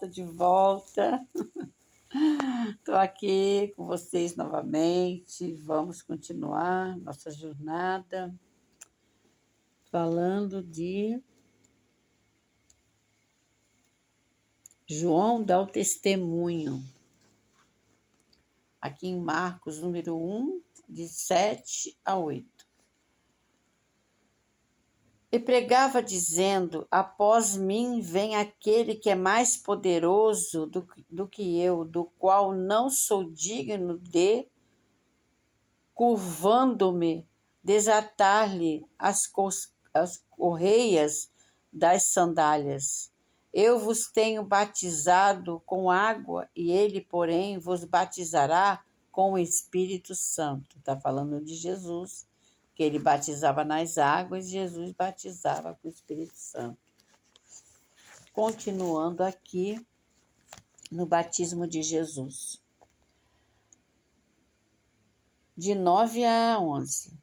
tô de volta. Tô aqui com vocês novamente. Vamos continuar nossa jornada falando de João dá o testemunho. Aqui em Marcos, número 1, de 7 a 8. E pregava dizendo: após mim vem aquele que é mais poderoso do que eu, do qual não sou digno de, curvando-me, desatar-lhe as correias das sandálias. Eu vos tenho batizado com água, e ele, porém, vos batizará com o Espírito Santo. Está falando de Jesus, que ele batizava nas águas, e Jesus batizava com o Espírito Santo. Continuando aqui no batismo de Jesus. De 9 a 11.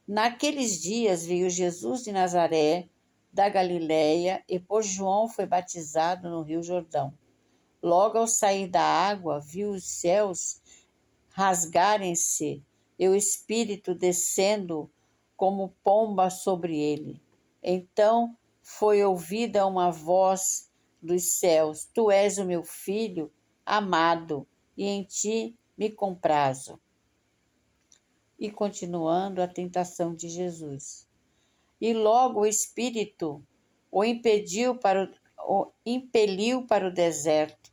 Naqueles dias veio Jesus de Nazaré, da Galiléia, e por João foi batizado no Rio Jordão. Logo ao sair da água, viu os céus rasgarem-se e o Espírito descendo como pomba sobre ele. Então foi ouvida uma voz dos céus: Tu és o meu filho amado, e em ti me comprazo. E continuando a tentação de Jesus. E logo o Espírito o impeliu para o deserto,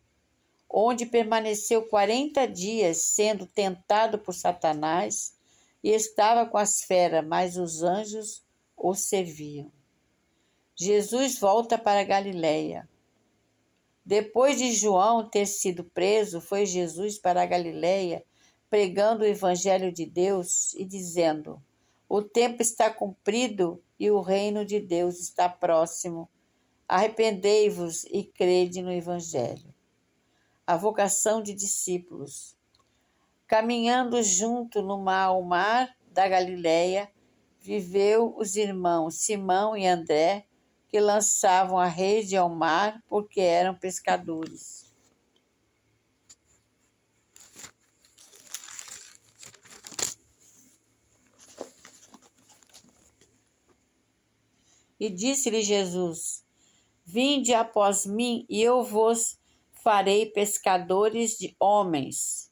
onde permaneceu 40 dias, sendo tentado por Satanás, e estava com as feras, mas os anjos o serviam. Jesus volta para a Galiléia. Depois de João ter sido preso, foi Jesus para a Galiléia, pregando o Evangelho de Deus e dizendo: o tempo está cumprido e o reino de Deus está próximo. Arrependei-vos e crede no Evangelho. A vocação de discípulos. Caminhando junto ao mar da Galiléia, viveu os irmãos Simão e André, que lançavam a rede ao mar porque eram pescadores. E disse-lhe Jesus: vinde após mim, e eu vos farei pescadores de homens.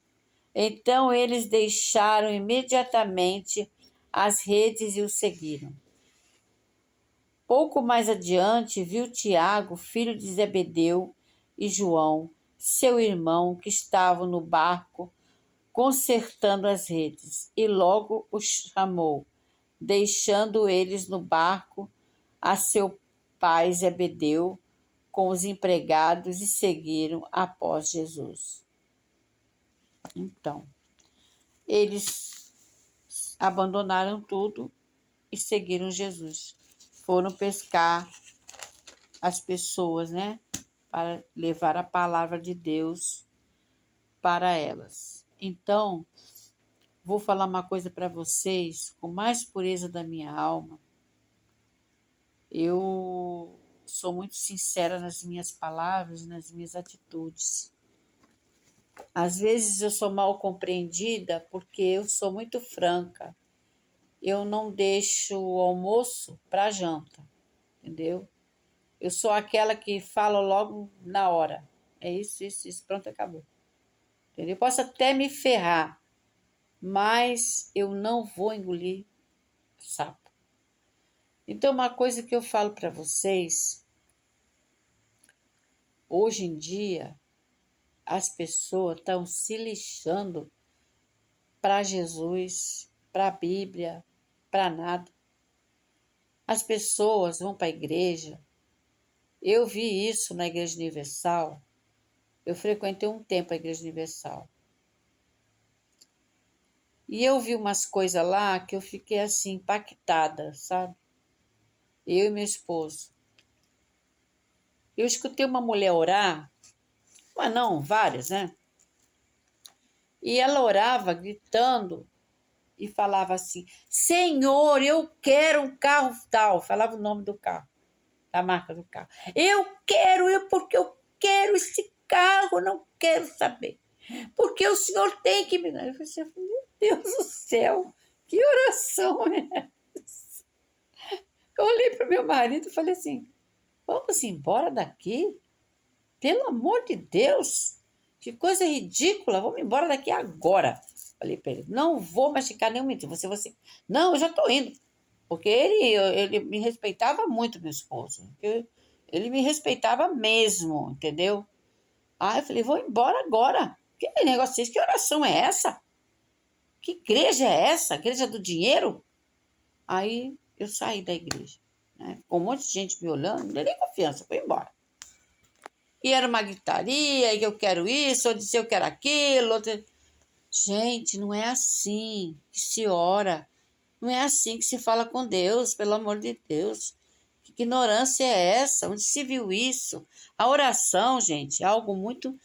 Então eles deixaram imediatamente as redes e o seguiram. Pouco mais adiante, viu Tiago, filho de Zebedeu, e João, seu irmão, que estavam no barco consertando as redes, e logo os chamou, deixando eles no barco a seu pai Zebedeu com os empregados, e seguiram após Jesus. Então, eles abandonaram tudo e seguiram Jesus. Foram pescar as pessoas, né? Para levar a palavra de Deus para elas. Então, vou falar uma coisa para vocês, com mais pureza da minha alma. Eu sou muito sincera nas minhas palavras, nas minhas atitudes. Às vezes eu sou mal compreendida porque eu sou muito franca. Eu não deixo o almoço para janta, entendeu? Eu sou aquela que fala logo na hora. É isso, pronto, acabou. Entendeu? Eu posso até me ferrar, mas eu não vou engolir sapo. Então, uma coisa que eu falo para vocês, hoje em dia, as pessoas estão se lixando para Jesus, para a Bíblia, para nada. As pessoas vão para a igreja. Eu vi isso na Igreja Universal. Eu frequentei um tempo a Igreja Universal. E eu vi umas coisas lá que eu fiquei assim, impactada, sabe? Eu e meu esposo. Eu escutei uma mulher orar, mas não, várias, né? E ela orava gritando e falava assim: Senhor, eu quero um carro tal. Falava o nome do carro, da marca do carro. Eu quero, porque eu carro, não quero saber. Porque o senhor tem que me dar. Eu falei assim, meu Deus do céu, que oração é essa? Eu olhei para o meu marido e falei assim, vamos embora daqui? Pelo amor de Deus, que coisa ridícula, vamos embora daqui agora. Falei para ele, não vou machucar nenhum menino. Você. Não, eu já estou indo. Porque ele me respeitava muito, meu esposo. Ele me respeitava mesmo, entendeu? Aí eu falei, vou embora agora. Que negócio é esse? Que oração é essa? Que igreja é essa? Igreja do dinheiro? Aí eu saí da igreja, né? Com um monte de gente me olhando, não dei nem confiança, fui embora. E era uma gritaria, que eu quero isso, ou disse eu quero aquilo. Gente, não é assim que se ora. Não é assim que se fala com Deus, pelo amor de Deus. Que ignorância é essa? Onde se viu isso? A oração, gente, é algo muito,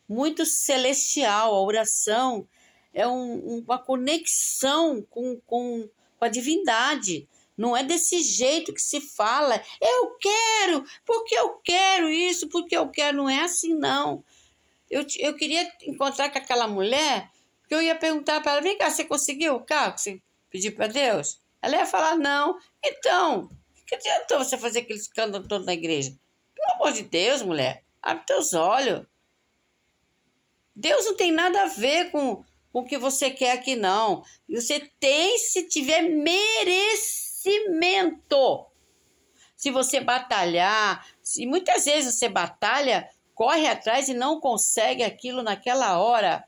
muito celestial. A oração é uma conexão com a divindade. Não é desse jeito que se fala. Eu quero, porque eu quero isso, porque eu quero. Não é assim, não. Eu queria encontrar com aquela mulher, porque eu ia perguntar para ela, vem cá, você conseguiu o carro que você pediu para Deus? Ela ia falar, não. Então, que adiantou você fazer aquele escândalo todo na igreja? Pelo amor de Deus, mulher, abre teus olhos. Deus não tem nada a ver com o que você quer aqui, não. Você tem, se tiver merecimento. Se você batalhar, se muitas vezes você batalha, corre atrás e não consegue aquilo naquela hora,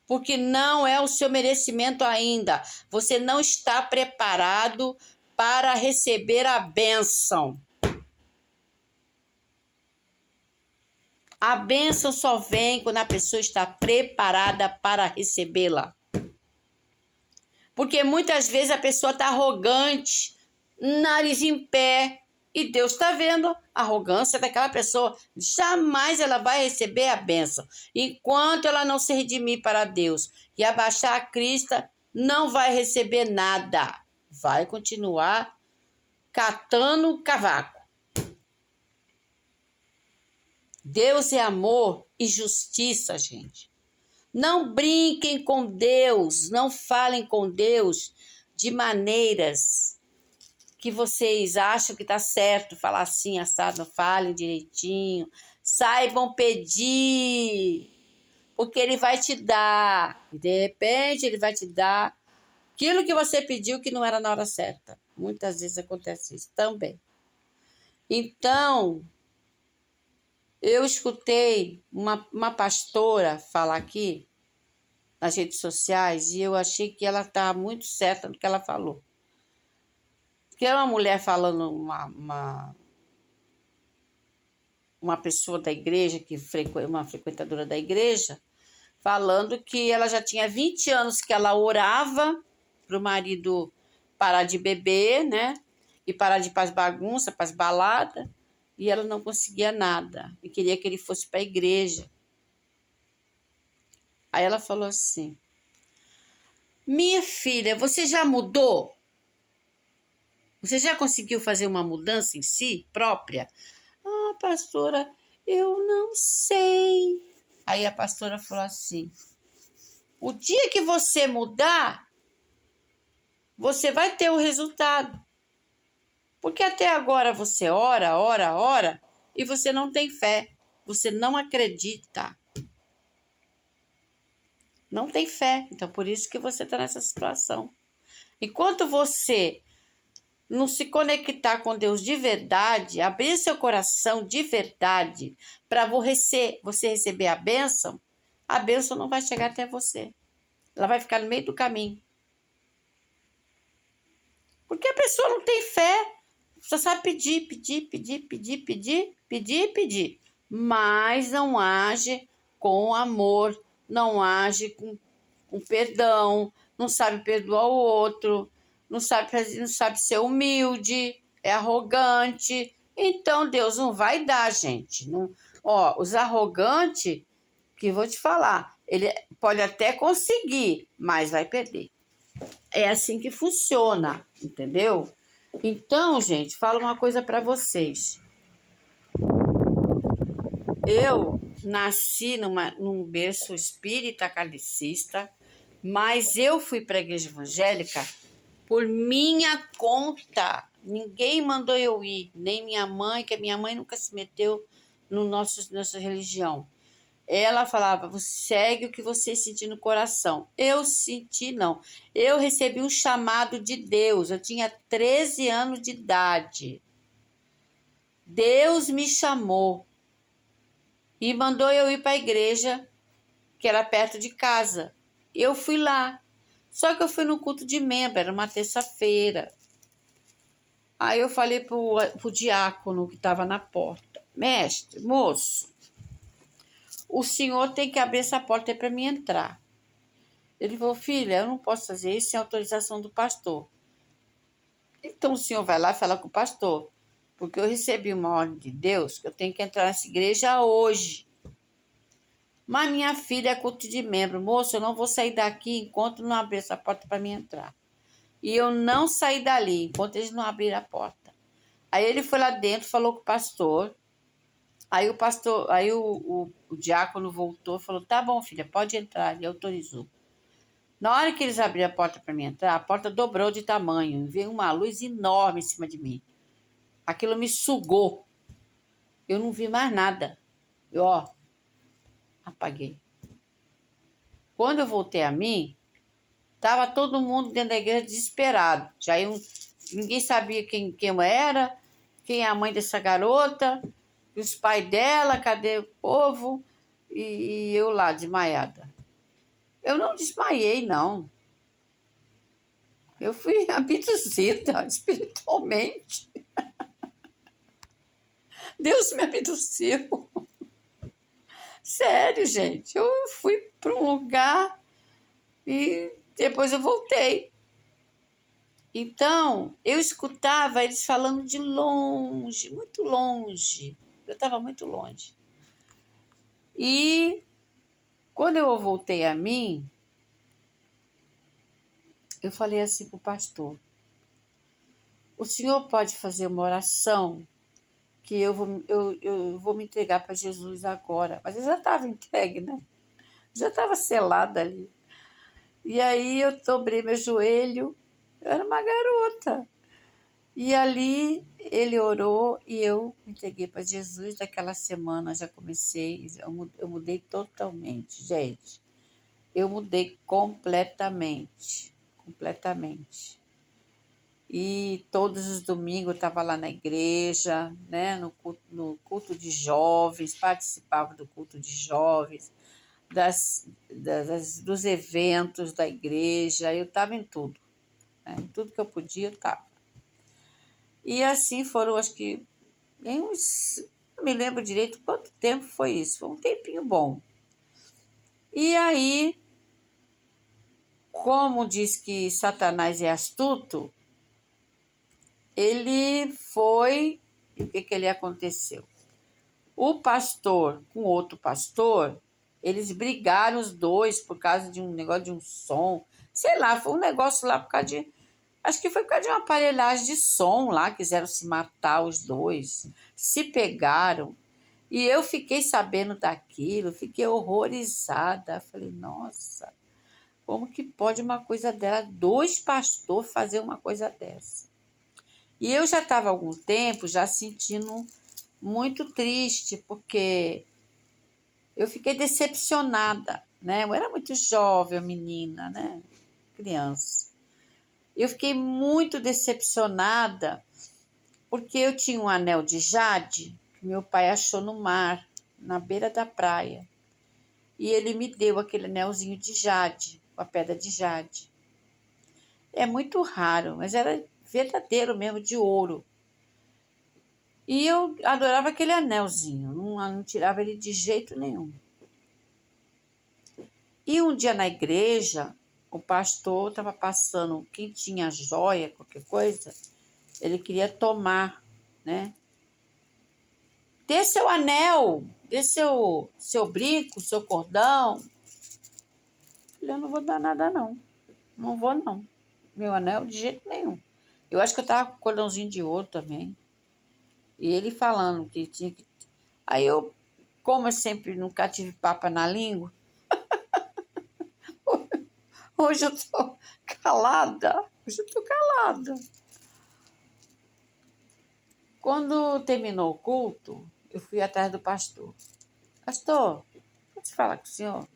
porque não é o seu merecimento ainda. Você não está preparado para receber a bênção. A bênção só vem quando a pessoa está preparada para recebê-la. Porque muitas vezes a pessoa está arrogante, nariz em pé, e Deus está vendo a arrogância daquela pessoa. Jamais ela vai receber a bênção. Enquanto ela não se redimir para Deus e abaixar a crista, não vai receber nada. Vai continuar catando o cavaco. Deus é amor e justiça, gente. Não brinquem com Deus, não falem com Deus de maneiras que vocês acham que está certo, falar assim, assado, falem direitinho, saibam pedir, porque Ele vai te dar, e de repente Ele vai te dar aquilo que você pediu que não era na hora certa. Muitas vezes acontece isso também. Então, eu escutei uma pastora falar aqui nas redes sociais e eu achei que ela estava muito certa no que ela falou. Que era uma mulher falando, uma pessoa da igreja, uma frequentadora da igreja, falando que ela já tinha 20 anos que ela orava para o marido parar de beber, né? E parar de ir para as bagunças, para as baladas, e ela não conseguia nada. E queria que ele fosse para a igreja. Aí ela falou assim, minha filha, você já mudou? Você já conseguiu fazer uma mudança em si própria? Ah, pastora, eu não sei. Aí a pastora falou assim, o dia que você mudar, você vai ter o resultado. Porque até agora você ora, e você não tem fé. Você não acredita. Não tem fé. Então, por isso que você está nessa situação. Enquanto você não se conectar com Deus de verdade, abrir seu coração de verdade para você receber a bênção não vai chegar até você. Ela vai ficar no meio do caminho. Porque a pessoa não tem fé. Só sabe pedir, mas não age com amor, não age com perdão, não sabe perdoar o outro, não sabe ser humilde, é arrogante. Então, Deus não vai dar, gente. Não, os arrogantes, que vou te falar, ele pode até conseguir, mas vai perder. É assim que funciona, entendeu? Então, gente, falo uma coisa para vocês. Eu nasci num berço espírita kardecista, mas eu fui para a igreja evangélica por minha conta. Ninguém mandou eu ir, nem minha mãe, que a minha mãe nunca se meteu no nossa religião. Ela falava, você segue o que você sentir no coração. Eu senti, não. Eu recebi um chamado de Deus. Eu tinha 13 anos de idade. Deus me chamou e mandou eu ir para a igreja, que era perto de casa. Eu fui lá. Só que eu fui no culto de membro, era uma terça-feira. Aí eu falei pro diácono que estava na porta, mestre, moço, o senhor tem que abrir essa porta aí para mim entrar. Ele falou, filha, eu não posso fazer isso sem autorização do pastor. Então o senhor vai lá falar com o pastor, porque eu recebi uma ordem de Deus que eu tenho que entrar nessa igreja hoje. Mas minha filha é culto de membro. Moço, eu não vou sair daqui enquanto não abrir essa porta para mim entrar. E eu não saí dali enquanto eles não abriram a porta. Aí ele foi lá dentro, falou com o pastor. Aí o diácono voltou e falou, tá bom, filha, pode entrar. Ele autorizou. Na hora que eles abriram a porta para mim entrar, a porta dobrou de tamanho. E veio uma luz enorme em cima de mim. Aquilo me sugou. Eu não vi mais nada. Eu, apaguei. Quando eu voltei a mim, tava todo mundo dentro da igreja desesperado. Ninguém sabia quem eu era, quem é a mãe dessa garota, os pais dela, cadê o povo? E eu lá, desmaiada. Eu não desmaiei, não. Eu fui abduzida espiritualmente. Deus me abduziu. Sério, gente. Eu fui para um lugar e depois eu voltei. Então, eu escutava eles falando de longe, muito longe. Eu estava muito longe. E quando eu voltei a mim, eu falei assim para o pastor, o senhor pode fazer uma oração que eu vou me entregar para Jesus agora. Mas eu já estava entregue, né? Já estava selada ali. E aí eu dobrei meu joelho, eu era uma garota. E ali ele orou e eu me entreguei para Jesus. Daquela semana já comecei, eu mudei totalmente, gente. Eu mudei completamente, completamente. E todos os domingos eu estava lá na igreja, né, no culto de jovens, participava do culto de jovens, dos eventos da igreja, eu estava em tudo. Né, em tudo que eu podia, eu estava. E assim foram, acho que, não me lembro direito quanto tempo foi isso, foi um tempinho bom. E aí, como diz que Satanás é astuto, ele foi, e o que ele aconteceu? O pastor com outro pastor, eles brigaram os dois por causa de um negócio de um som, sei lá, foi um negócio lá por causa de, acho que foi por causa de uma aparelhagem de som lá, quiseram se matar os dois, se pegaram, e eu fiquei sabendo daquilo, fiquei horrorizada, falei, nossa, como que pode uma coisa dela, dois pastores fazer uma coisa dessa? E eu já estava há algum tempo já sentindo muito triste, porque eu fiquei decepcionada, né? Eu era muito jovem, menina, né? Criança. Eu fiquei muito decepcionada, porque eu tinha um anel de jade que meu pai achou no mar, na beira da praia. E ele me deu aquele anelzinho de jade, com a pedra de jade. É muito raro, mas era verdadeiro mesmo, de ouro. E eu adorava aquele anelzinho, não tirava ele de jeito nenhum. E um dia na igreja, o pastor estava passando, quem tinha joia, qualquer coisa, ele queria tomar, né? Dê seu anel, dê seu brinco, seu cordão. Eu não vou dar nada, não. Não vou, não. Meu anel, de jeito nenhum. Eu acho que eu estava com cordãozinho de ouro também. E ele falando que tinha que... Aí eu como eu sempre nunca tive papa na língua, hoje eu tô calada. Hoje eu tô calada. Quando terminou o culto, eu fui atrás do pastor. Pastor, posso falar com o senhor?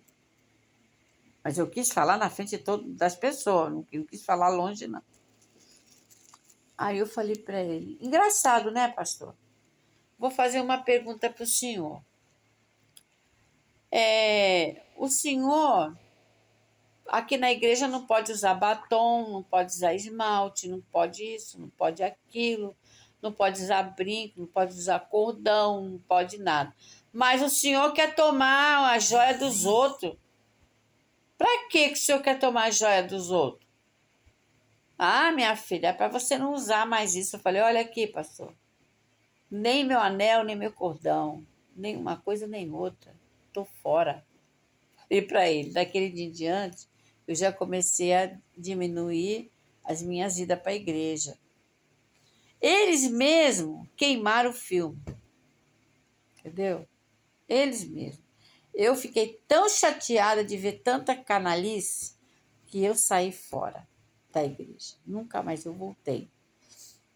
Mas eu quis falar na frente de das pessoas, não quis falar longe, não. Aí eu falei para ele, engraçado, né, pastor? Vou fazer uma pergunta para o senhor. O senhor, aqui na igreja, não pode usar batom, não pode usar esmalte, não pode isso, não pode aquilo, não pode usar brinco, não pode usar cordão, não pode nada. Mas o senhor quer tomar a joia dos outros. Para que o senhor quer tomar a joia dos outros? Ah, minha filha, é para você não usar mais isso. Eu falei, olha aqui, pastor. Nem meu anel, nem meu cordão. Nem uma coisa, nem outra. Estou fora. E para ele, daquele dia em diante, eu já comecei a diminuir as minhas idas para a igreja. Eles mesmo queimaram o filme. Entendeu? Eles mesmos. Eu fiquei tão chateada de ver tanta canalice que eu saí fora da igreja. Nunca mais eu voltei.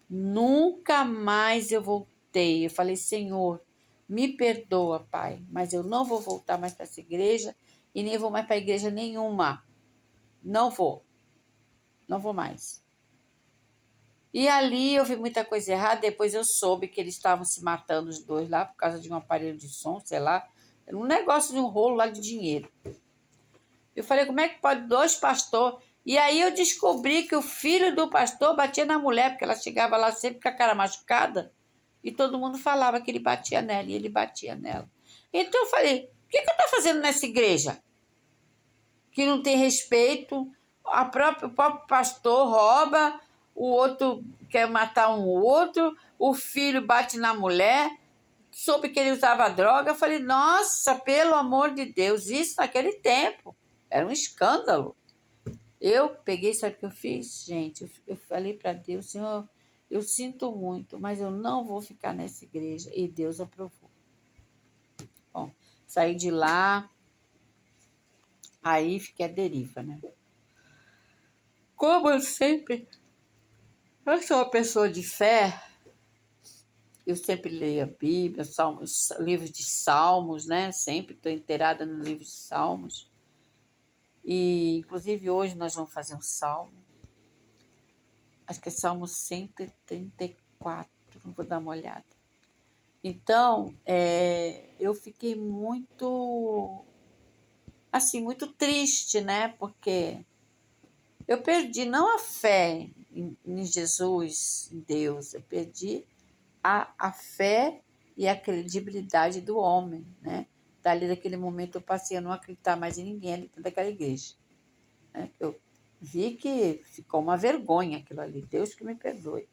Nunca mais eu voltei. Eu falei, Senhor, me perdoa, Pai, mas eu não vou voltar mais para essa igreja e nem vou mais para igreja nenhuma. Não vou. Não vou mais. E ali eu vi muita coisa errada. Depois eu soube que eles estavam se matando os dois lá por causa de um aparelho de som, sei lá. Era um negócio de um rolo lá de dinheiro. Eu falei, como é que pode dois pastores? E aí eu descobri que o filho do pastor batia na mulher, porque ela chegava lá sempre com a cara machucada, e todo mundo falava que ele batia nela, e ele batia nela. Então eu falei, o que eu estou fazendo nessa igreja? Que não tem respeito, o próprio pastor rouba, o outro quer matar um outro, o filho bate na mulher, soube que ele usava droga. Eu falei, nossa, pelo amor de Deus, isso naquele tempo. Era um escândalo. Eu peguei, sabe o que eu fiz? Gente, eu falei para Deus, Senhor, eu sinto muito, mas eu não vou ficar nessa igreja. E Deus aprovou. Bom, saí de lá, aí fiquei à deriva, né? Como eu sempre, eu sou uma pessoa de fé, eu sempre leio a Bíblia, salmos, livros de salmos, né? Sempre estou inteirada no livro de salmos. E, inclusive, hoje nós vamos fazer um salmo. Acho que é Salmo 134, vou dar uma olhada. Então, eu fiquei muito, assim, muito triste, né? Porque eu perdi não a fé em Jesus, em Deus, eu perdi a fé e a credibilidade do homem, né? Dali daquele momento eu passei a não acreditar mais em ninguém ali dentro daquela igreja. Né? Eu vi que ficou uma vergonha aquilo ali, Deus que me perdoe.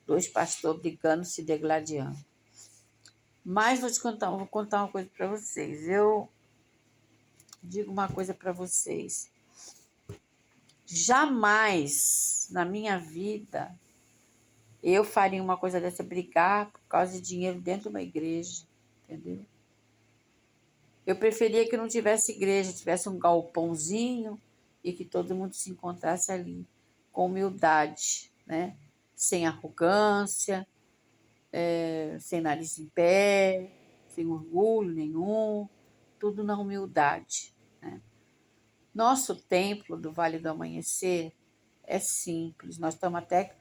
Dois pastores brigando, se degladiando. Mas vou contar uma coisa para vocês. Eu digo uma coisa para vocês. Jamais na minha vida eu faria uma coisa dessa, brigar por causa de dinheiro dentro de uma igreja, entendeu? Eu preferia que não tivesse igreja, tivesse um galpãozinho e que todo mundo se encontrasse ali com humildade, né? Sem arrogância, sem nariz em pé, sem orgulho nenhum, tudo na humildade, né? Nosso templo do Vale do Amanhecer é simples, nós estamos até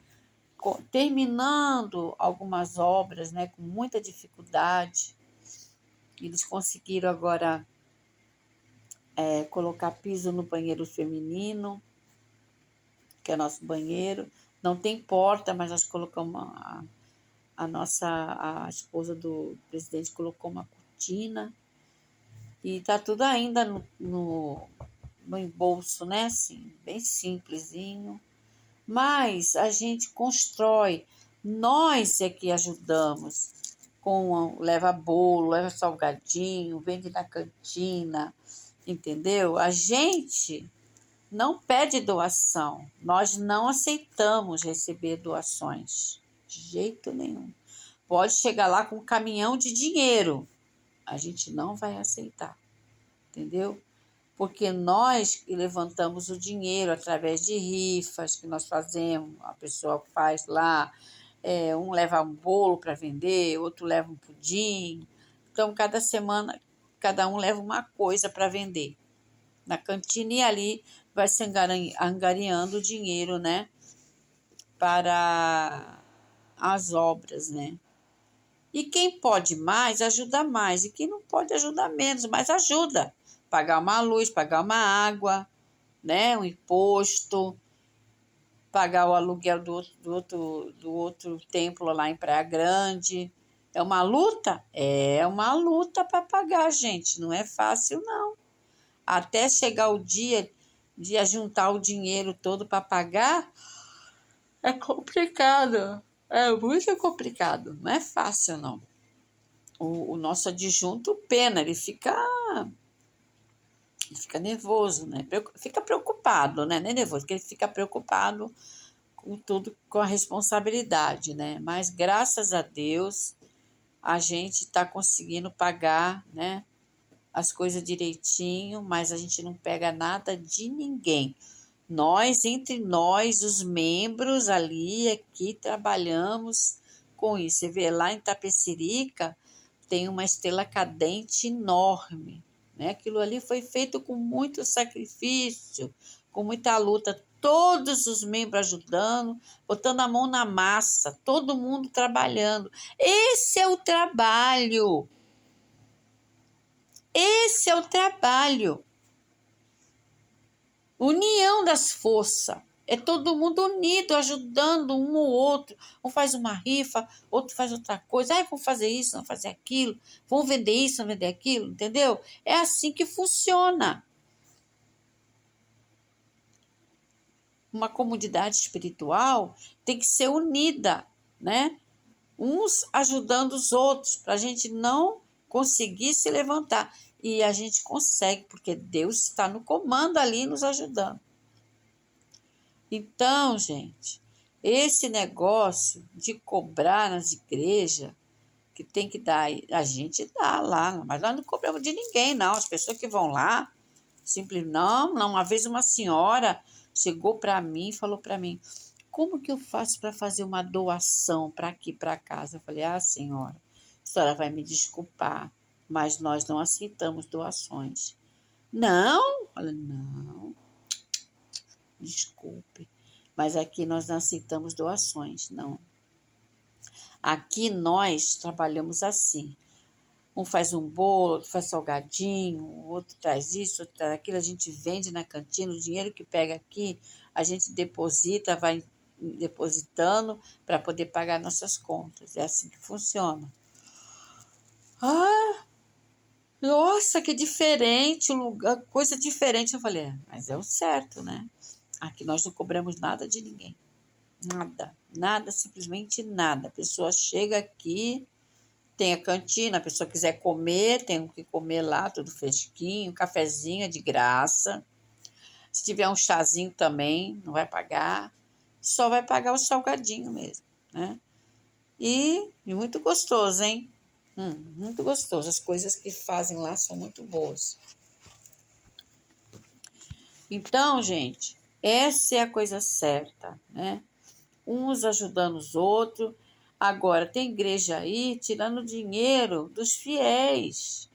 terminando algumas obras, né, com muita dificuldade. Eles conseguiram agora colocar piso no banheiro feminino, que é nosso banheiro. Não tem porta, mas nós colocamos a esposa do presidente colocou uma cortina e está tudo ainda no embolso, né? Assim, bem simplesinho. Mas a gente constrói, nós é que ajudamos, leva bolo, leva salgadinho, vende na cantina, entendeu? A gente não pede doação, nós não aceitamos receber doações, de jeito nenhum. Pode chegar lá com um caminhão de dinheiro, a gente não vai aceitar, entendeu? Porque nós que levantamos o dinheiro através de rifas que nós fazemos, a pessoa faz lá, um leva um bolo para vender, outro leva um pudim. Então, cada semana, cada um leva uma coisa para vender na cantina e ali vai se angariando dinheiro, né, para as obras, né? E quem pode mais, ajuda mais. E quem não pode, ajuda menos, mas ajuda. Pagar uma luz, pagar uma água, né? Um imposto, pagar o aluguel do outro templo lá em Praia Grande. É uma luta? É uma luta para pagar, gente. Não é fácil, não. Até chegar o dia de juntar o dinheiro todo para pagar, é complicado. É muito complicado. Não é fácil, não. O nosso adjunto pena, ele fica nervoso, né? Fica preocupado, né? Nem nervoso, porque ele fica preocupado com tudo, com a responsabilidade, né? Mas graças a Deus a gente está conseguindo pagar, né? As coisas direitinho, mas a gente não pega nada de ninguém. Nós, entre nós, os membros ali, aqui, trabalhamos com isso. Você vê lá em Tapecerica, tem uma estrela cadente enorme, né? Aquilo ali foi feito com muito sacrifício, com muita luta, todos os membros ajudando, botando a mão na massa, todo mundo trabalhando. Esse é o trabalho. Esse é o trabalho. União das forças. É todo mundo unido, ajudando um ao outro. Um faz uma rifa, outro faz outra coisa. Ah, vamos fazer isso, vamos fazer aquilo. Vamos vender isso, vamos vender aquilo, entendeu? É assim que funciona. Uma comunidade espiritual tem que ser unida, né? Uns ajudando os outros, para a gente não conseguir se levantar. E a gente consegue, porque Deus está no comando ali nos ajudando. Então, gente, esse negócio de cobrar nas igrejas, que tem que dar, a gente dá lá, mas nós não cobramos de ninguém, não. As pessoas que vão lá, simplesmente, não. Uma vez uma senhora chegou para mim e falou para mim, como que eu faço para fazer uma doação para aqui, para casa? Eu falei, senhora, a senhora vai me desculpar, mas nós não aceitamos doações. Não? Olha, não. Desculpe, mas aqui nós não aceitamos doações, não. Aqui nós trabalhamos assim. Um faz um bolo, outro faz salgadinho, o outro traz isso, outro traz aquilo, a gente vende na cantina, o dinheiro que pega aqui, a gente deposita, vai depositando para poder pagar nossas contas. É assim que funciona. Ah, nossa, que diferente, o lugar, coisa diferente. Eu falei, mas é o certo, né? Aqui nós não cobramos nada de ninguém. Nada, nada, simplesmente nada. A pessoa chega aqui, tem a cantina, a pessoa quiser comer, tem o que comer lá, tudo fresquinho, cafezinho é de graça. Se tiver um chazinho também, não vai pagar. Só vai pagar o salgadinho mesmo, né? E muito gostoso, hein? Muito gostoso. As coisas que fazem lá são muito boas. Então, gente, essa é a coisa certa, né? Uns ajudando os outros. Agora, tem igreja aí tirando dinheiro dos fiéis.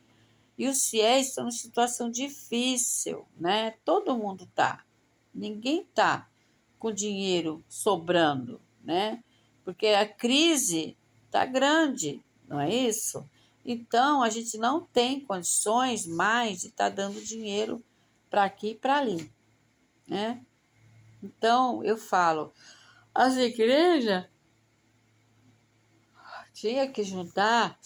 E os fiéis estão em situação difícil, né? Todo mundo tá. Ninguém tá com dinheiro sobrando, né? Porque a crise tá grande, não é isso? Então, a gente não tem condições mais de estar dando dinheiro para aqui e para ali, né? Então, eu falo, as igrejas tinha que juntar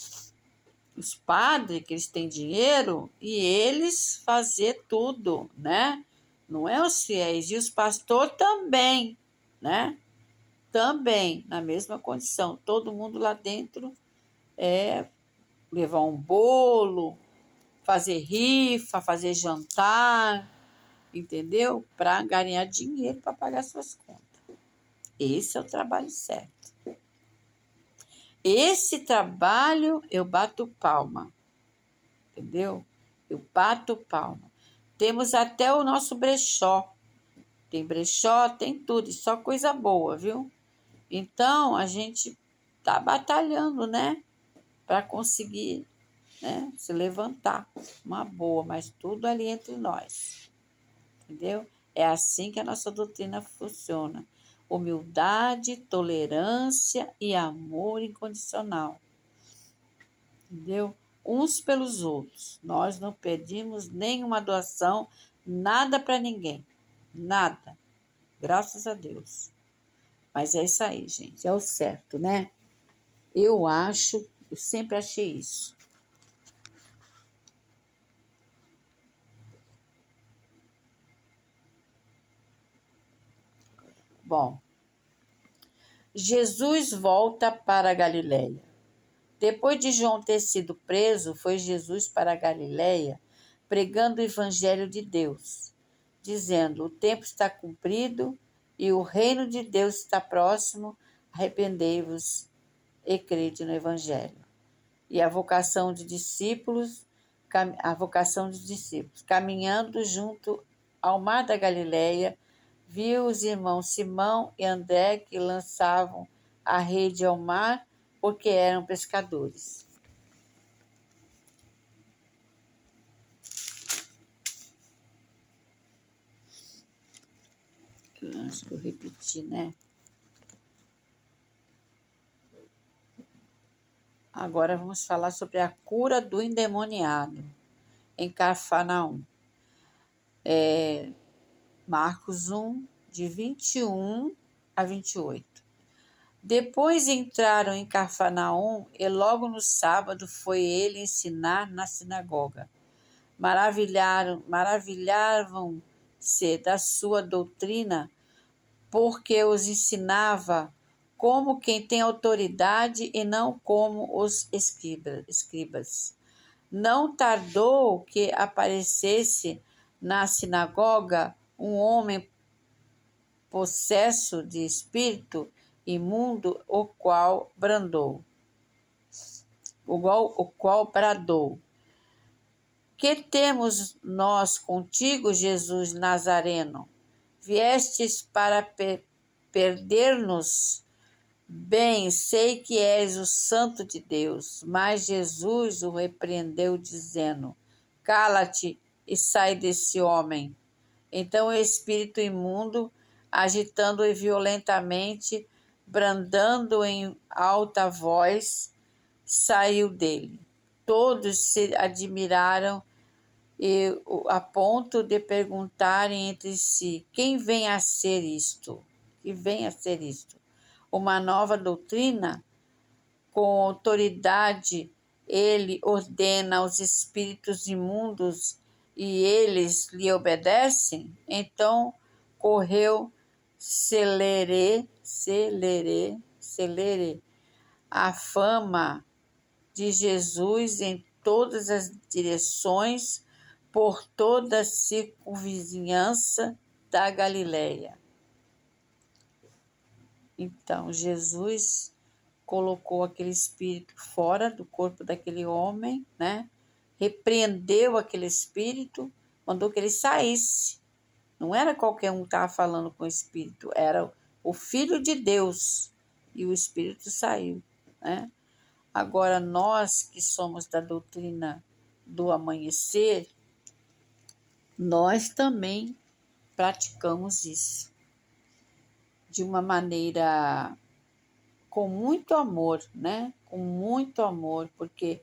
os padres, que eles têm dinheiro, e eles fazer tudo, né? Não é os fiéis, e os pastores também, né? Também, na mesma condição. Todo mundo lá dentro levar um bolo, fazer rifa, fazer jantar, entendeu? Para ganhar dinheiro para pagar suas contas. Esse é o trabalho certo. Esse trabalho eu bato palma. entendeu? Eu bato palma. Temos até o nosso brechó. Tem brechó, tem tudo, e só coisa boa, viu? Então, a gente tá batalhando, né? Para conseguir, né, se levantar. Uma boa, mas tudo ali entre nós, entendeu? É assim que a nossa doutrina funciona. Humildade, tolerância e amor incondicional, entendeu? Uns pelos outros. Nós não pedimos nenhuma doação, nada para ninguém. Nada. Graças a Deus. Mas é isso aí, gente. É o certo, né? Eu sempre achei isso. Bom, Jesus volta para a Galiléia. Depois de João ter sido preso, foi Jesus para a Galiléia, pregando o evangelho de Deus, dizendo: o tempo está cumprido e o reino de Deus está próximo, arrependei-vos e crede no evangelho. E a vocação de discípulos, caminhando junto ao mar da Galileia, viu os irmãos Simão e André que lançavam a rede ao mar porque eram pescadores. Acho que eu repeti, né? Agora vamos falar sobre a cura do endemoniado em Cafarnaum. Marcos 1, de 21 a 28. Depois entraram em Cafarnaum e logo no sábado foi ele ensinar na sinagoga. Maravilhavam-se da sua doutrina, porque os ensinava como quem tem autoridade e não como os escribas. Não tardou que aparecesse na sinagoga um homem possesso de espírito imundo, o qual bradou: que temos nós contigo, Jesus Nazareno? Viestes para perder-nos? Bem, sei que és o Santo de Deus. Mas Jesus o repreendeu, dizendo: cala-te e sai desse homem. Então o espírito imundo, agitando-o violentamente, bradando em alta voz, saiu dele. Todos se admiraram a ponto de perguntarem entre si: quem vem a ser isto? Que vem a ser isto? Uma nova doutrina? Com autoridade ele ordena aos espíritos imundos e eles lhe obedecem? Então correu celere a fama de Jesus em todas as direções, por toda a circunvizinhança da Galileia. Então, Jesus colocou aquele espírito fora do corpo daquele homem, né? Repreendeu aquele espírito, mandou que ele saísse. Não era qualquer um que estava falando com o espírito, era o Filho de Deus. E o espírito saiu, né? Agora, nós que somos da doutrina do amanhecer, nós também praticamos isso de uma maneira com muito amor, né? Com muito amor, porque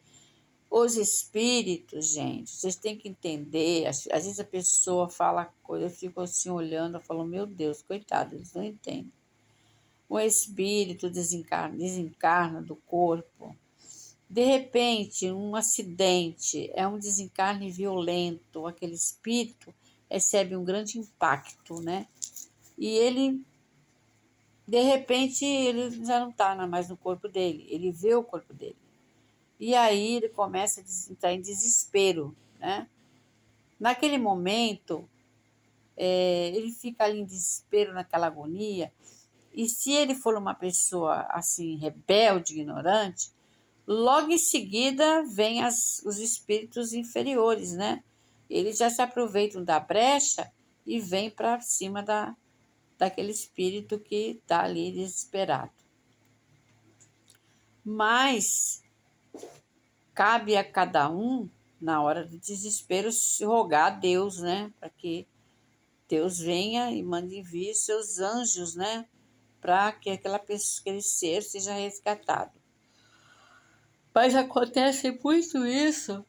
os espíritos, gente, vocês têm que entender, às vezes a pessoa fala coisa, eu fico assim olhando, eu falo, meu Deus, coitado, eles não entendem. O espírito desencarna do corpo. De repente, um acidente, é um desencarne violento, aquele espírito recebe um grande impacto, né? E ele, de repente, ele já não está mais no corpo dele, ele vê o corpo dele. E aí ele começa a entrar em desespero, né? Naquele momento, ele fica ali em desespero, naquela agonia, e se ele for uma pessoa assim, rebelde, ignorante, Logo em seguida vem os espíritos inferiores, né? Eles já se aproveitam da brecha e vêm para cima daquele espírito que está ali desesperado. Mas cabe a cada um, na hora do desespero, se rogar a Deus, né? Para que Deus venha e mande enviar seus anjos, né? Para que aquele ser seja resgatado. Mas acontece muito isso,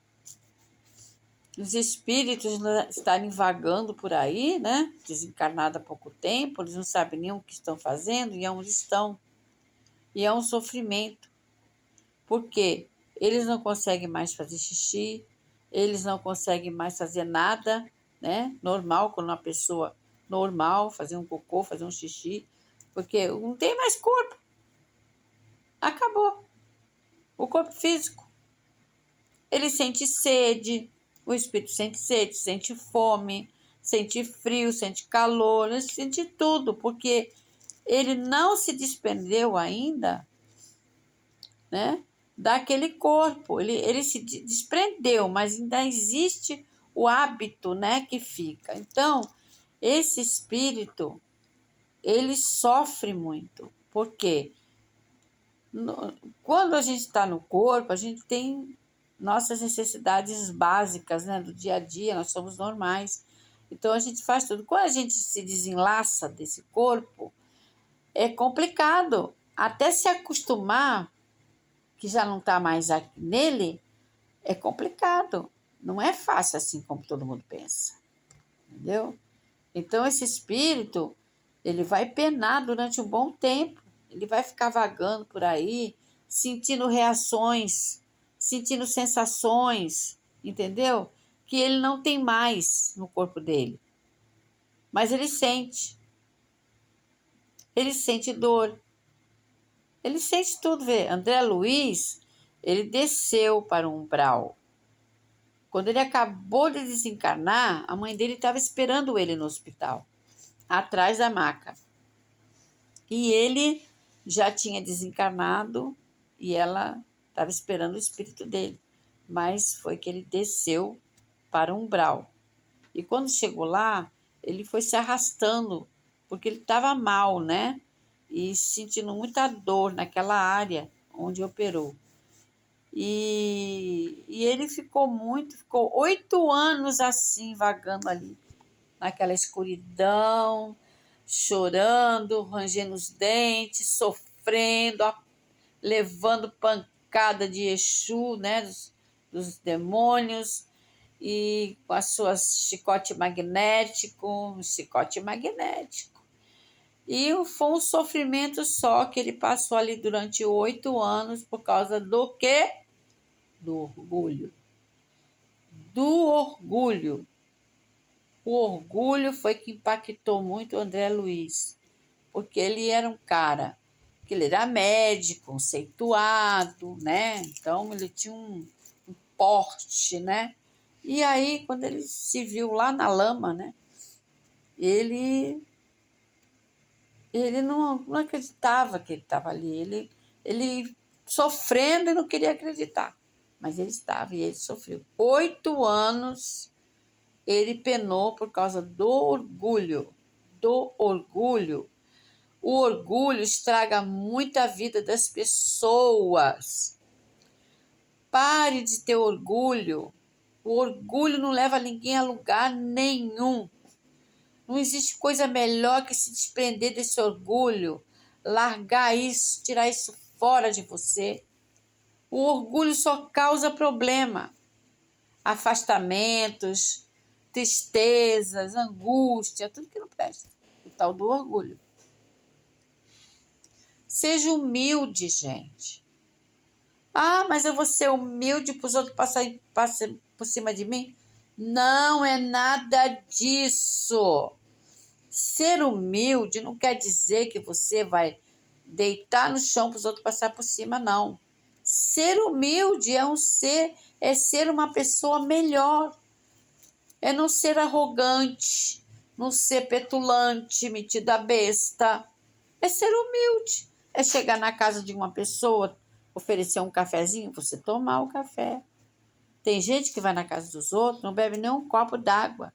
os espíritos estarem vagando por aí, né? Desencarnados há pouco tempo, eles não sabem nem o que estão fazendo e onde estão. E é um sofrimento. Por quê? Eles não conseguem mais fazer xixi, eles não conseguem mais fazer nada, né? Normal, quando uma pessoa normal, fazer um cocô, fazer um xixi, porque não tem mais corpo. Acabou. O corpo físico. Ele sente sede, o espírito sente sede, sente fome, sente frio, sente calor, ele sente tudo, porque ele não se desprendeu ainda, né, daquele corpo. Ele se desprendeu, mas ainda existe o hábito, né, que fica. Então, esse espírito, ele sofre muito, porque quando a gente está no corpo, a gente tem nossas necessidades básicas, né, do dia a dia, nós somos normais. Então a gente faz tudo. Quando a gente se desenlaça desse corpo, é complicado. Até se acostumar, que já não está mais aqui nele, é complicado. Não é fácil assim como todo mundo pensa. Entendeu? Então esse espírito, ele vai penar durante um bom tempo. Ele vai ficar vagando por aí, sentindo reações, sentindo sensações, entendeu? Que ele não tem mais no corpo dele. Mas ele sente. Ele sente dor. Ele sente tudo. Vê, André Luiz, ele desceu para o umbral. Quando ele acabou de desencarnar, a mãe dele estava esperando ele no hospital, atrás da maca. E ele já tinha desencarnado e ela estava esperando o espírito dele. Mas foi que ele desceu para o umbral. E quando chegou lá, ele foi se arrastando, porque ele estava mal, né? E sentindo muita dor naquela área onde operou. E ele ficou 8 anos assim, vagando ali, naquela escuridão, chorando, rangendo os dentes, sofrendo, levando pancada de Exu, né, dos demônios, e com as suas chicote magnético. E foi um sofrimento só que ele passou ali durante 8 anos por causa do quê? Do orgulho. Do orgulho. O orgulho foi que impactou muito o André Luiz, porque ele era um cara que ele era médico, conceituado, né? Então ele tinha um porte, né? E aí, quando ele se viu lá na lama, né? Ele não acreditava que ele estava ali. Ele sofrendo e não queria acreditar. Mas ele estava e ele sofreu. 8 anos ele penou por causa do orgulho. Do orgulho. O orgulho estraga muito a vida das pessoas. Pare de ter orgulho. O orgulho não leva ninguém a lugar nenhum. Não existe coisa melhor que se desprender desse orgulho, largar isso, tirar isso fora de você. O orgulho só causa problema, afastamentos, tristezas, angústia, tudo que não presta. O tal do orgulho. Seja humilde, gente. Ah, mas eu vou ser humilde para os outros passarem por cima de mim? Não é nada disso. Ser humilde não quer dizer que você vai deitar no chão para os outros passar por cima, não. Ser humilde é ser uma pessoa melhor. É não ser arrogante, não ser petulante, metida besta. É ser humilde. É chegar na casa de uma pessoa oferecer um cafezinho, você tomar o café. Tem gente que vai na casa dos outros, não bebe nem um copo d'água.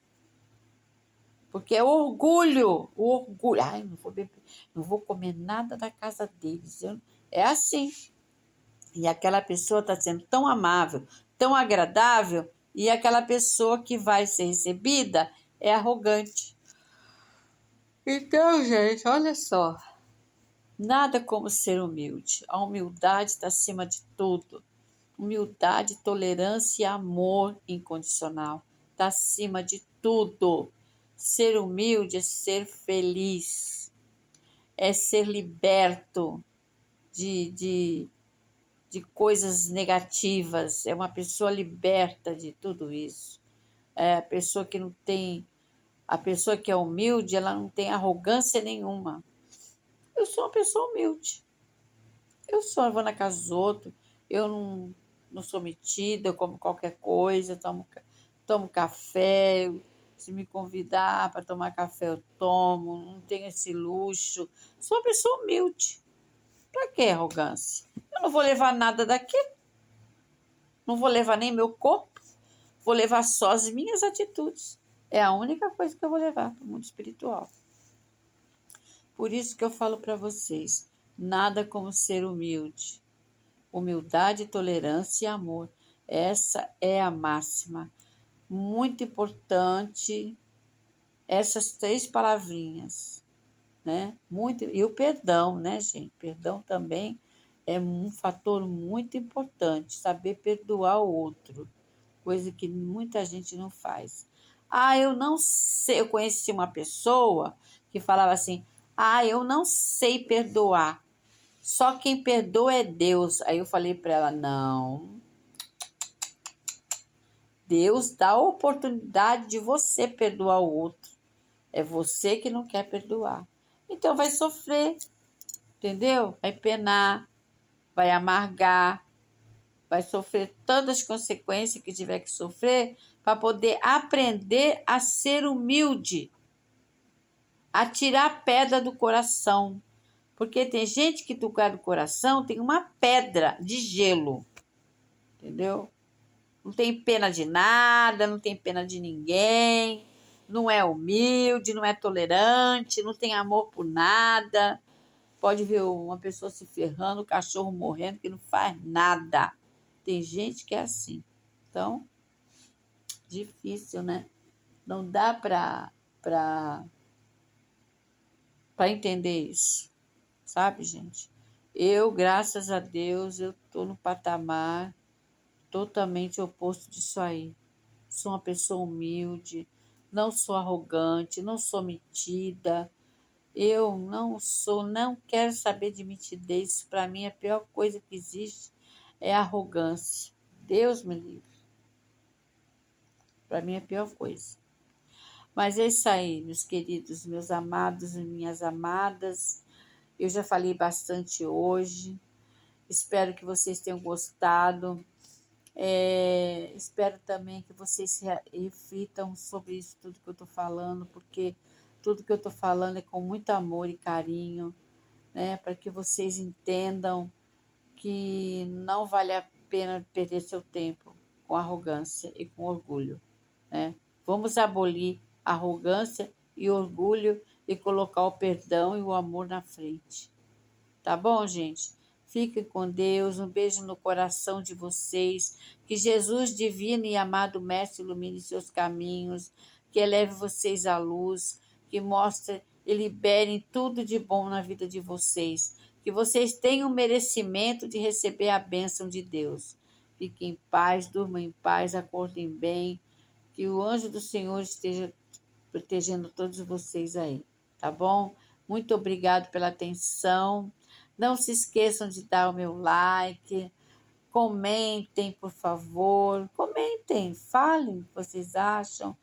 Porque é orgulho, o orgulho. Ai, não vou beber, não vou comer nada da casa deles. É assim. E aquela pessoa está sendo tão amável, tão agradável, e aquela pessoa que vai ser recebida é arrogante. Então, gente, olha só. Nada como ser humilde. A humildade está acima de tudo. Humildade, tolerância e amor incondicional. Está acima de tudo. Ser humilde é ser feliz. É ser liberto de coisas negativas. É uma pessoa liberta de tudo isso. É a pessoa que não tem... A pessoa que é humilde, ela não tem arrogância nenhuma. Eu sou uma pessoa humilde. Eu vou na casa dos outros, eu não sou metida, eu como qualquer coisa, tomo café, se me convidar para tomar café eu tomo, não tenho esse luxo. Sou uma pessoa humilde. Para que arrogância? Eu não vou levar nada daqui, não vou levar nem meu corpo, vou levar só as minhas atitudes. É a única coisa que eu vou levar para o mundo espiritual. Por isso que eu falo para vocês, nada como ser humilde. Humildade, tolerância e amor. Essa é a máxima. Muito importante essas 3 palavrinhas, né? Muito, e o perdão, né, gente? Perdão também é um fator muito importante, saber perdoar o outro, coisa que muita gente não faz. Ah, eu não sei, eu conheci uma pessoa que falava assim: "Ah, eu não sei perdoar. Só quem perdoa é Deus". Aí eu falei para ela: "Não. Deus dá a oportunidade de você perdoar o outro. É você que não quer perdoar. Então vai sofrer, entendeu? Vai penar, vai amargar, vai sofrer todas as consequências que tiver que sofrer para poder aprender a ser humilde, a tirar a pedra do coração. Porque tem gente que tocar do coração tem uma pedra de gelo, entendeu? Não tem pena de nada, não tem pena de ninguém, não é humilde, não é tolerante, não tem amor por nada. Pode ver uma pessoa se ferrando, o cachorro morrendo, que não faz nada. Tem gente que é assim. Então, difícil, né? Não dá para entender isso, sabe, gente? Eu, graças a Deus, eu estou no patamar totalmente oposto disso aí. Sou uma pessoa humilde, não sou arrogante, não sou metida. Eu não quero saber de mitidez. Para mim, a pior coisa que existe é a arrogância. Deus me livre. Para mim, é a pior coisa. Mas é isso aí, meus queridos, meus amados e minhas amadas. Eu já falei bastante hoje. Espero que vocês tenham gostado. Espero também que vocês reflitam sobre isso tudo que eu estou falando, porque tudo que eu estou falando é com muito amor e carinho, né? Para que vocês entendam que não vale a pena perder seu tempo com arrogância e com orgulho, né? Vamos abolir a arrogância e orgulho e colocar o perdão e o amor na frente. Tá bom, gente? Fiquem com Deus. Um beijo no coração de vocês. Que Jesus divino e amado Mestre ilumine seus caminhos. Que eleve vocês à luz. Que mostre e liberem tudo de bom na vida de vocês. Que vocês tenham o merecimento de receber a bênção de Deus. Fiquem em paz, durmam em paz, acordem bem. Que o anjo do Senhor esteja protegendo todos vocês aí. Tá bom? Muito obrigado pela atenção. Não se esqueçam de dar o meu like, comentem, por favor, comentem, falem o que vocês acham,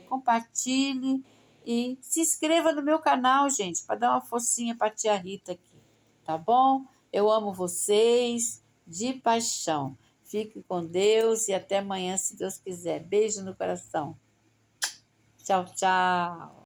compartilhe e se inscreva no meu canal, gente, para dar uma forcinha para a tia Rita aqui, tá bom? Eu amo vocês de paixão. Fique com Deus e até amanhã, se Deus quiser. Beijo no coração. Tchau, tchau.